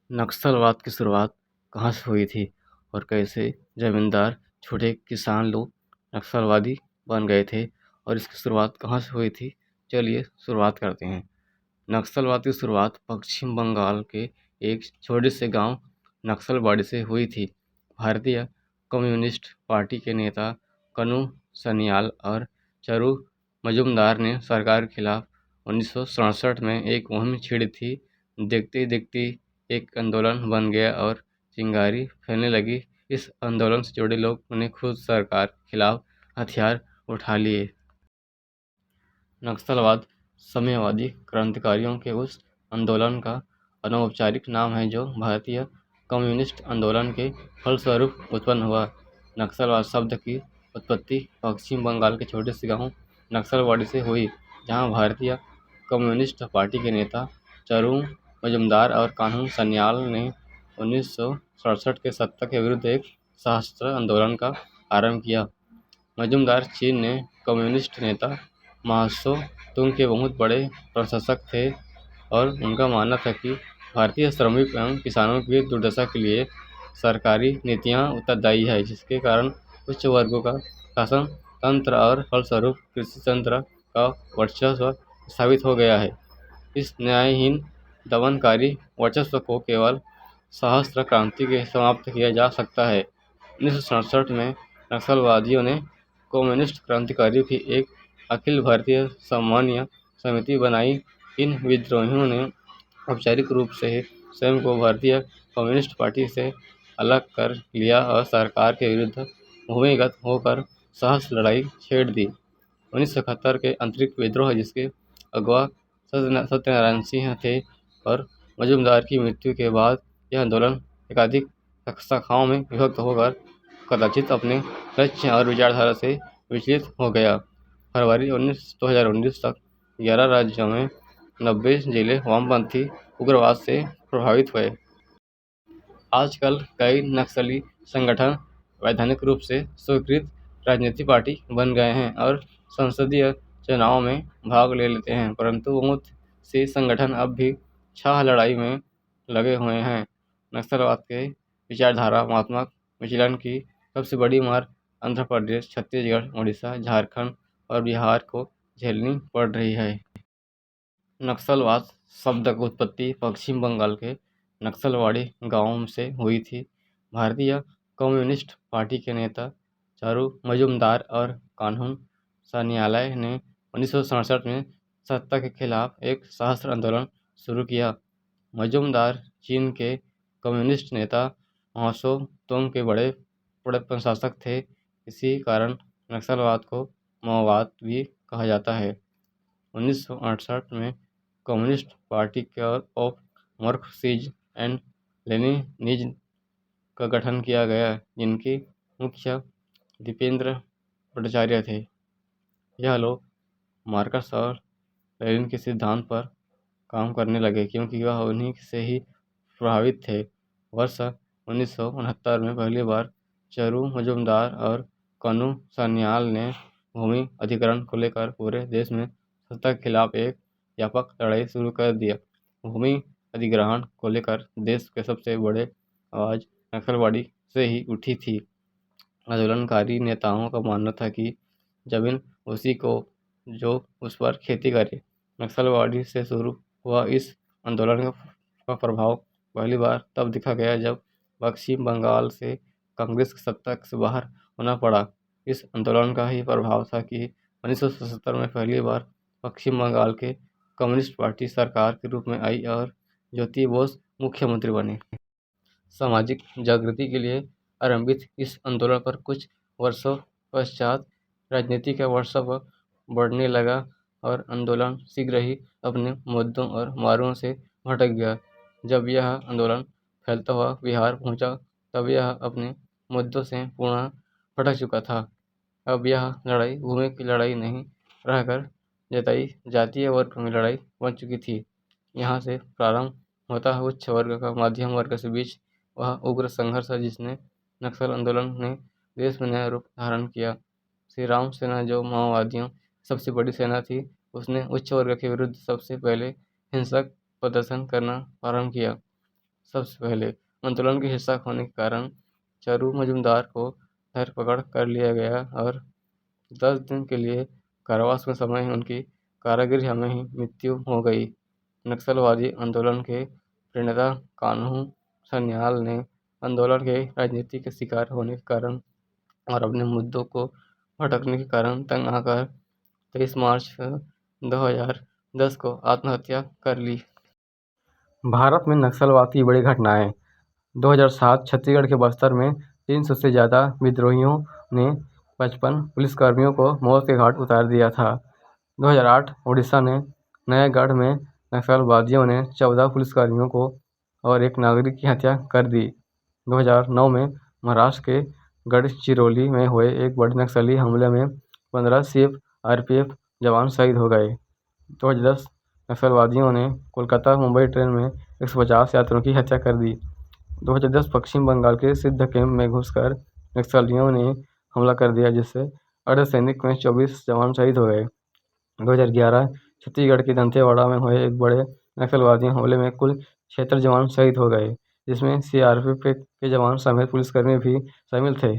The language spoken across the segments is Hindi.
नक्सलवाद की शुरुआत कहाँ से हुई थी और कैसे जमींदार छोटे किसान लोग नक्सलवादी बन गए थे और इसकी शुरुआत कहाँ से हुई थी? चलिए शुरुआत करते हैं। नक्सलवाद की शुरुआत पश्चिम बंगाल के एक छोटे से गांव नक्सलबाड़ी से हुई थी। भारतीय कम्युनिस्ट पार्टी के नेता कन्हू सन्याल और चरू मजूमदार ने सरकार के खिलाफ 1967 में एक मुहिम छेड़ी थी। देखते ही देखते एक आंदोलन बन गया और चिंगारी फैलने लगी। इस आंदोलन से जुड़े लोगों ने खुद सरकार के खिलाफ हथियार उठा लिए। नक्सलवाद साम्यवादी क्रांतिकारियों के उस आंदोलन का अनौपचारिक नाम है जो भारतीय कम्युनिस्ट आंदोलन के फलस्वरूप उत्पन्न हुआ। नक्सलवाद शब्द की उत्पत्ति पश्चिम बंगाल के छोटे से गांव नक्सलबाड़ी से हुई, जहां भारतीय कम्युनिस्ट पार्टी के नेता चरू मजूमदार और कान्हू सन्याल ने 1967 के सत्ता के विरुद्ध एक सशस्त्र आंदोलन का आरंभ किया। मजूमदार चीन में कम्युनिस्ट नेता माओ तुंग के बहुत बड़े प्रशंसक थे और उनका मानना था कि भारतीय श्रमिक एवं किसानों की दुर्दशा के लिए सरकारी नीतियां उत्तरदायी है, जिसके कारण उच्च वर्गों का शासन तंत्र और फलस्वरूप कृषि तंत्र का वर्चस्व स्थापित हो गया है। इस न्यायहीन दमनकारी वर्चस्व को केवल सशस्त्र क्रांति के समाप्त किया जा सकता है। 1967 में नक्सलवादियों ने कम्युनिस्ट क्रांतिकारियों की एक अखिल भारतीय समन्वय समिति बनाई। इन विद्रोहियों ने औपचारिक रूप से स्वयं को भारतीय कम्युनिस्ट पार्टी से अलग कर लिया और सरकार के विरुद्ध भूमिगत होकर सहज लड़ाई छेड़ दी। 1971 के आंतरिक विद्रोह, जिसके अगवा सत्यनारायण सिंह थे, और मजूमदार की मृत्यु के बाद यह आंदोलन एकाधिक शाखाओं में विभक्त होकर कदाचित अपने लक्ष्य और विचारधारा से विचलित हो गया। फरवरी 2019 तक 11 राज्यों में 90 जिले वामपंथी उग्रवाद से प्रभावित हुए। आजकल कई नक्सली संगठन वैधानिक रूप से स्वीकृत राजनीतिक पार्टी बन गए हैं और संसदीय चुनाव में भाग ले लेते हैं, परंतु बहुत से संगठन अब भी छह लड़ाई में लगे हुए हैं। नक्सलवाद के विचारधारात्मक विचलन की सबसे बड़ी मार आंध्र प्रदेश, छत्तीसगढ़, उड़ीसा, झारखंड और बिहार को झेलनी पड़ रही है। नक्सलवाद शब्द की उत्पत्ति पश्चिम बंगाल के नक्सलवाड़ी गांव से हुई थी। भारतीय कम्युनिस्ट पार्टी के नेता चारू मजूमदार और कान्हू सन्याल ने 1967 में सत्ता के खिलाफ एक सशस्त्र आंदोलन शुरू किया। मजूमदार चीन के कम्युनिस्ट नेता माओ तुंग के बड़े बड़े प्रशासक थे। इसी कारण नक्सलवाद को माओवाद भी कहा जाता है। 1968 में communist party of Marxism and Leninism का गठन किया गया, जिनके मुख्य दीपेंद्र भट्टाचार्य थे। यह लोग मार्क्स और लेनिन के सिद्धांत पर काम करने लगे, क्योंकि वह उन्हीं से ही प्रभावित थे। वर्ष 1969 में पहली बार चरू मजूमदार और कन्हू सन्याल ने भूमि अधिग्रहण को लेकर पूरे देश में सत्ता के खिलाफ एक व्यापक लड़ाई शुरू कर दिया। भूमि अधिग्रहण को लेकर देश के सबसे बड़े आवाज नक्सलवाड़ी से ही उठी थी। आंदोलनकारी नेताओं का मानना था कि जमीन उसी को जो उस पर खेती करे। नक्सलवाड़ी से शुरू हुआ इस आंदोलन का प्रभाव पहली बार तब दिखा गया जब पश्चिम बंगाल से कांग्रेस की सत्ता से बाहर होना पड़ा। इस आंदोलन का ही प्रभाव था कि 1977 में पहली बार पश्चिम बंगाल के कम्युनिस्ट पार्टी सरकार के रूप में आई और ज्योति बोस मुख्यमंत्री बने। सामाजिक जागृति के लिए आरंभित इस आंदोलन पर कुछ वर्षों पश्चात राजनीति का वर्चस्व बढ़ने लगा और आंदोलन शीघ्र ही अपने मुद्दों और मार्गों से भटक गया। जब यह आंदोलन फैलता हुआ बिहार पहुंचा, तब यह अपने मुद्दों से पूर्ण भटक चुका था। अब यह लड़ाई भूमि की लड़ाई नहीं रहकर जताई जातीय वर्ग में लड़ाई बन चुकी थी। यहाँ से प्रारंभ होता है उच्च वर्ग का मध्यम वर्ग के बीच वह उग्र संघर्ष है जिसने नक्सल आंदोलन ने देश में नया रूप धारण किया। श्री राम सेना, जो माओवादियों की सबसे बड़ी सेना थी, उसने उच्च वर्ग के विरुद्ध सबसे पहले हिंसक प्रदर्शन करना प्रारंभ किया। सबसे पहले आंदोलन के हिस्सा होने के कारण चरू मजूमदार को धरपकड़ कर लिया गया और 10 दिन के लिए कारावास में समय उनकी कारागृह में ही मृत्यु हो गई। नक्सलवादी आंदोलन के प्रणेता कान्हू सन्याल ने आंदोलन के राजनीति के शिकार होने के कारण और अपने मुद्दों को भटकने के कारण तंग आकर 23 मार्च 2010 को आत्महत्या कर ली। भारत में नक्सलवाद की बड़ी घटनाएं। 2007 छत्तीसगढ़ के बस्तर में 300 से ज़्यादा विद्रोहियों ने 55 पुलिसकर्मियों को मौत के घाट उतार दिया था। 2008 ओडिशा ने नयागढ़ में नक्सलवादियों ने 14 पुलिसकर्मियों को और एक नागरिक की हत्या कर दी। 2009 में महाराष्ट्र के गढ़चिरौली में हुए एक बड़े नक्सली हमले में 15 CRPF जवान शहीद हो गए। 2010 नक्सलवादियों ने कोलकाता मुंबई ट्रेन में 150 यात्रियों की हत्या कर दी। 2010 पश्चिम बंगाल के सिद्ध कैंप में घुसकर नक्सलियों ने हमला कर दिया, जिससे अर्धसैनिक में 24 जवान शहीद हो गए। 2011 छत्तीसगढ़ के दंतेवाड़ा में हुए एक बड़े नक्सलवादी हमले में कुल 76 जवान शहीद हो गए, जिसमें CRPF के जवान समेत पुलिसकर्मी भी शामिल थे।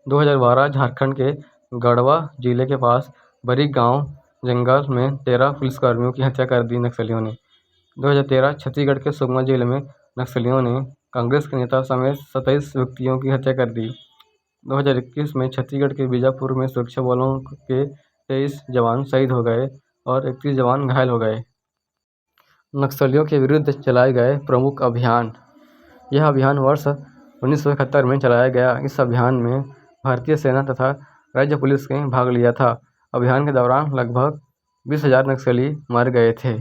2012 झारखंड के गढ़वा जिले के पास बरी गांव जंगल में 13 पुलिसकर्मियों की हत्या कर दी नक्सलियों ने। 2013 छत्तीसगढ़ के सुकमा जिले में नक्सलियों ने कांग्रेस के नेता समेत 27 व्यक्तियों की हत्या कर दी। 2021 में छत्तीसगढ़ के बीजापुर में सुरक्षा बलों के 23 जवान शहीद हो गए और 31 जवान घायल हो गए। नक्सलियों के विरुद्ध चलाए गए प्रमुख अभियान। यह अभियान वर्ष 1971 में चलाया गया। इस अभियान में भारतीय सेना तथा राज्य पुलिस ने भाग लिया था। अभियान के दौरान लगभग 20,000 नक्सली मारे गए थे।